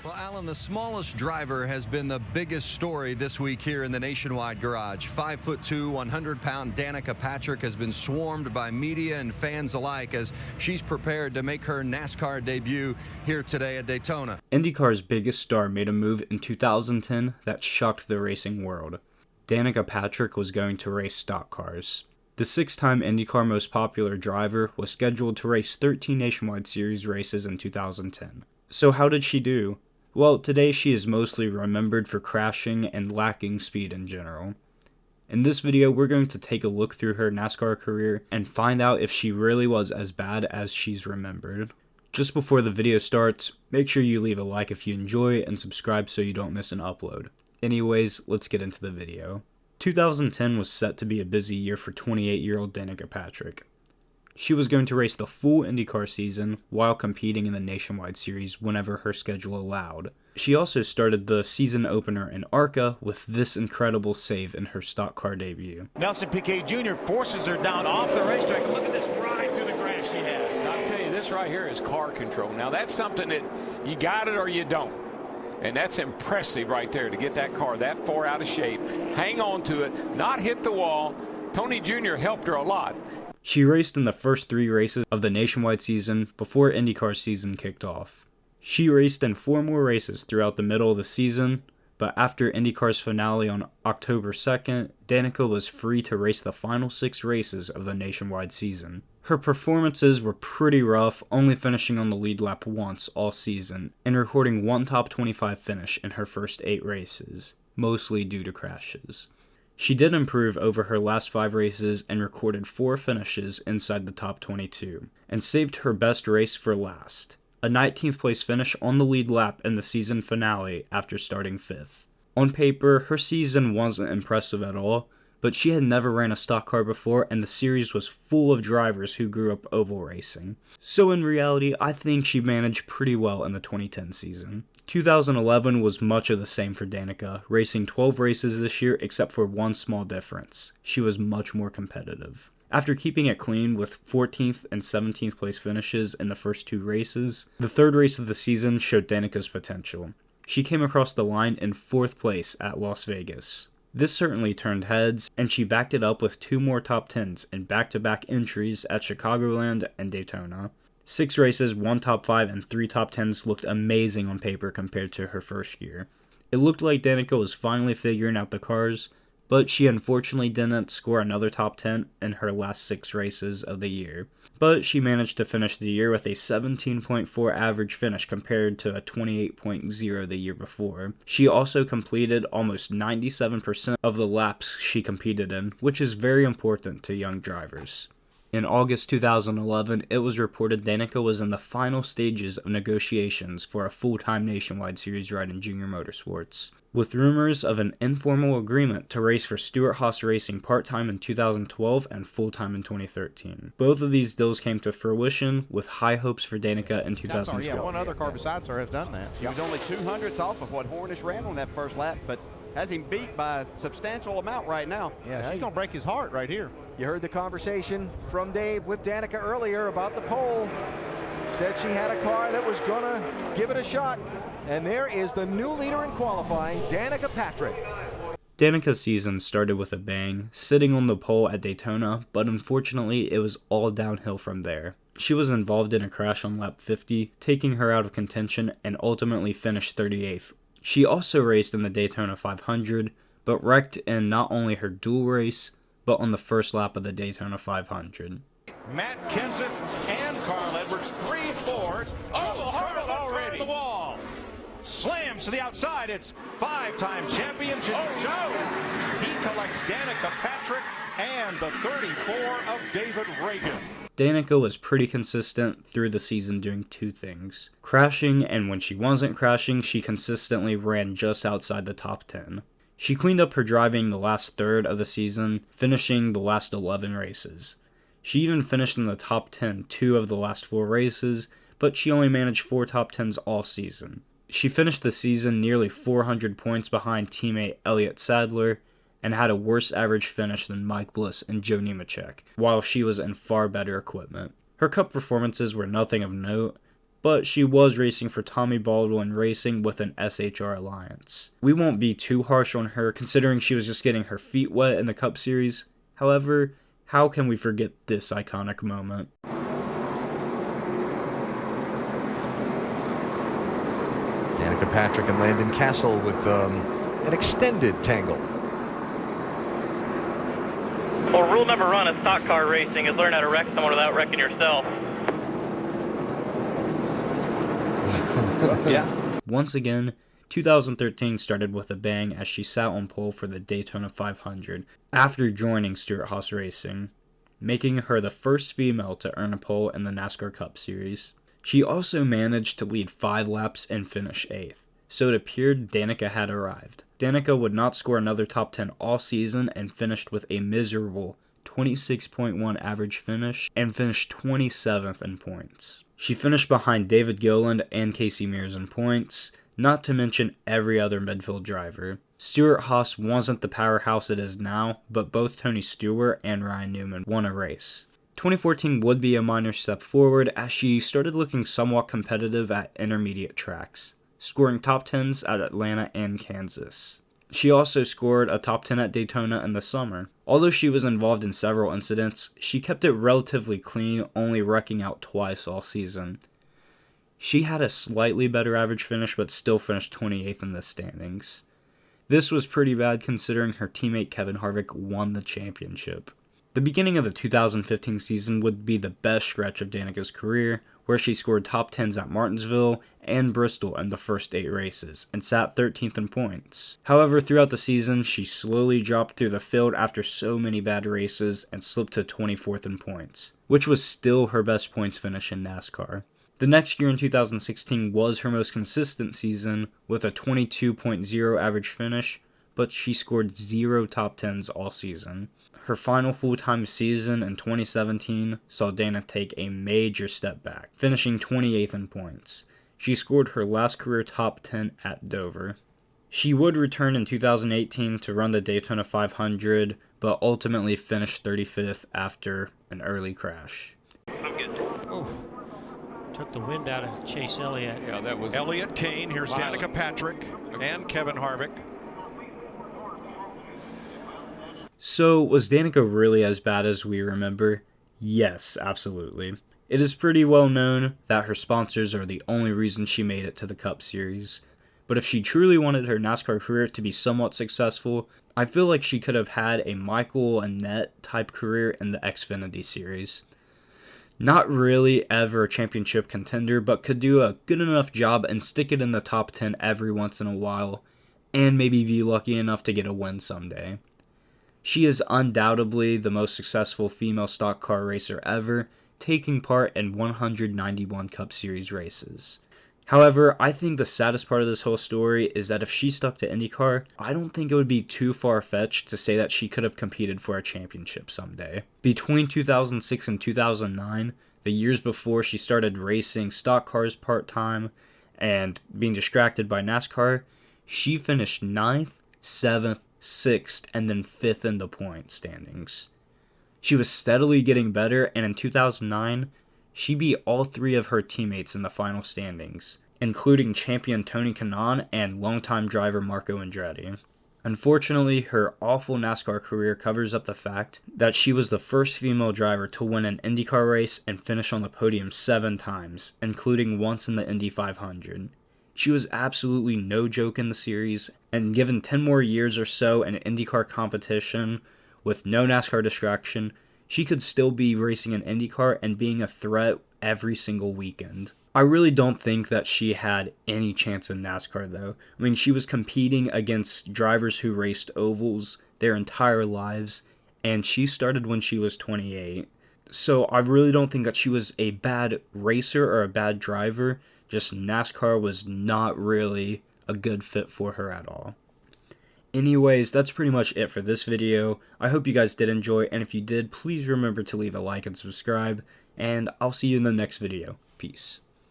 Well, Alan, the smallest driver has been the biggest story this week here in the Nationwide Garage. 5'2", 100-pound Danica Patrick has been swarmed by media and fans alike as she's prepared to make her NASCAR debut here today at Daytona. IndyCar's biggest star made a move in 2010 that shocked the racing world. Danica Patrick was going to race stock cars. The six-time IndyCar most popular driver was scheduled to race 13 Nationwide Series races in 2010. So how did she do? Well, today she is mostly remembered for crashing and lacking speed in general. In this video, we're going to take a look through her NASCAR career and find out if she really was as bad as she's remembered. Just before the video starts, make sure you leave a like if you enjoy and subscribe so you don't miss an upload. Anyways, let's get into the video. 2010 was set to be a busy year for 28-year-old Danica Patrick. She was going to race the full IndyCar season while competing in the Nationwide Series whenever her schedule allowed. She also started the season opener in ARCA with this incredible save in her stock car debut. Nelson Piquet Jr. forces her down off the racetrack. Look at this ride through the grass she has. I'll tell you, this right here is car control. Now that's something that you got it or you don't. And that's impressive right there to get that car that far out of shape. Hang on to it, not hit the wall. Tony Jr. helped her a lot. She raced in the first 3 races of the Nationwide season before IndyCar season kicked off. She raced in 4 more races throughout the middle of the season, but after IndyCar's finale on October 2nd, Danica was free to race the final 6 races of the Nationwide season. Her performances were pretty rough, only finishing on the lead lap once all season, and recording 1 top 25 finish in her first 8 races, mostly due to crashes. She did improve over her last 5 races and recorded 4 finishes inside the top 22, and saved her best race for last, a 19th place finish on the lead lap in the season finale after starting 5th. On paper, her season wasn't impressive at all, but she had never ran a stock car before and the series was full of drivers who grew up oval racing. So in reality, I think she managed pretty well in the 2010 season. 2011 was much of the same for Danica, racing 12 races this year except for one small difference. She was much more competitive. After keeping it clean with 14th and 17th place finishes in the first 2 races, the 3rd race of the season showed Danica's potential. She came across the line in 4th place at Las Vegas. This certainly turned heads, and she backed it up with 2 more top 10s in back-to-back entries at Chicagoland and Daytona. 6 races, 1 top 5, and 3 top 10s looked amazing on paper compared to her first year. It looked like Danica was finally figuring out the cars, but she unfortunately didn't score another top 10 in her last 6 races of the year. But she managed to finish the year with a 17.4 average finish compared to a 28.0 the year before. She also completed almost 97% of the laps she competed in, which is very important to young drivers. In August 2011, it was reported Danica was in the final stages of negotiations for a full-time Nationwide Series ride in Junior Motorsports, with rumors of an informal agreement to race for Stewart-Haas Racing part-time in 2012 and full-time in 2013. Both of these deals came to fruition, with high hopes for Danica in 2012. Yeah, one other car besides her has done that. She was only 200ths off of what Hornish ran on that first lap, but has him beat by a substantial amount right now. Yeah, she's going to break his heart right here. You heard the conversation from Dave with Danica earlier about the pole. Said she had a car that was going to give it a shot. And there is the new leader in qualifying, Danica Patrick. Danica's season started with a bang, sitting on the pole at Daytona, but unfortunately it was all downhill from there. She was involved in a crash on lap 50, taking her out of contention and ultimately finished 38th. She also raced in the Daytona 500, but wrecked in not only her dual race, but on the first lap of the Daytona 500. Matt Kenseth and Carl Edwards, 3 Fords. Oh, Harlan already. The wall. Slams to the outside. It's 5-time champion Joe. He collects Danica Patrick and the 34 of David Reagan. Danica was pretty consistent through the season doing 2 things: crashing, and when she wasn't crashing, she consistently ran just outside the top 10. She cleaned up her driving the last third of the season, finishing the last 11 races. She even finished in the top 10 2 of the last 4 races, but she only managed 4 top 10s all season. She finished the season nearly 400 points behind teammate Elliott Sadler, and had a worse average finish than Mike Bliss and Joe Nemechek, while she was in far better equipment. Her Cup performances were nothing of note, but she was racing for Tommy Baldwin Racing with an SHR alliance. We won't be too harsh on her considering she was just getting her feet wet in the Cup Series. However, how can we forget this iconic moment? Danica Patrick and Landon Castle with an extended tangle. Well, rule number one of stock car racing is learn how to wreck someone without wrecking yourself. Yeah. Once again, 2013 started with a bang as she sat on pole for the Daytona 500 after joining Stewart-Haas Racing, making her the first female to earn a pole in the NASCAR Cup Series. She also managed to lead 5 laps and finish 8th, so it appeared Danica had arrived. Danica would not score another top 10 all season and finished with a miserable 26.1 average finish and finished 27th in points. She finished behind David Gilliland and Casey Mears in points, not to mention every other midfield driver. Stewart-Haas wasn't the powerhouse it is now, but both Tony Stewart and Ryan Newman won a race. 2014 would be a minor step forward as she started looking somewhat competitive at intermediate tracks, scoring top 10s at Atlanta and Kansas. She also scored a top 10 at Daytona in the summer. Although she was involved in several incidents, she kept it relatively clean, only wrecking out twice all season. She had a slightly better average finish, but still finished 28th in the standings. This was pretty bad considering her teammate Kevin Harvick won the championship. The beginning of the 2015 season would be the best stretch of Danica's career, where she scored top 10s at Martinsville and Bristol in the first 8 races, and sat 13th in points. However, throughout the season, she slowly dropped through the field after so many bad races and slipped to 24th in points, which was still her best points finish in NASCAR. The next year in 2016 was her most consistent season, with a 22.0 average finish, but she scored 0 top 10s all season. Her final full-time season in 2017 saw Dana take a major step back, finishing 28th in points. She scored her last career top 10 at Dover. She would return in 2018 to run the Daytona 500, but ultimately finished 35th after an early crash. Oh, took the wind out of Chase Elliott. Yeah, that was Elliott, Kane, here's violent. Danica Patrick and Kevin Harvick. So, was Danica really as bad as we remember? Yes, absolutely. It is pretty well known that her sponsors are the only reason she made it to the Cup Series. But if she truly wanted her NASCAR career to be somewhat successful, I feel like she could have had a Michael Annett type career in the Xfinity Series. Not really ever a championship contender, but could do a good enough job and stick it in the top 10 every once in a while, and maybe be lucky enough to get a win someday. She is undoubtedly the most successful female stock car racer ever, taking part in 191 Cup Series races. However, I think the saddest part of this whole story is that if she stuck to IndyCar, I don't think it would be too far-fetched to say that she could have competed for a championship someday. Between 2006 and 2009, the years before she started racing stock cars part-time and being distracted by NASCAR, she finished 9th, 7th, 6th, and then 5th in the point standings. She was steadily getting better, and in 2009, she beat all 3 of her teammates in the final standings, including champion Tony Kanaan and longtime driver Marco Andretti. Unfortunately, her awful NASCAR career covers up the fact that she was the first female driver to win an IndyCar race and finish on the podium 7 times, including once in the Indy 500. She was absolutely no joke in the series, and given 10 more years or so in IndyCar competition with no NASCAR distraction, she could still be racing in IndyCar and being a threat every single weekend. I really don't think that she had any chance in NASCAR though. I mean, she was competing against drivers who raced ovals their entire lives, and she started when she was 28. So I really don't think that she was a bad racer or a bad driver. Just NASCAR was not really a good fit for her at all. Anyways, that's pretty much it for this video. I hope you guys did enjoy, and if you did, please remember to leave a like and subscribe, and I'll see you in the next video. Peace.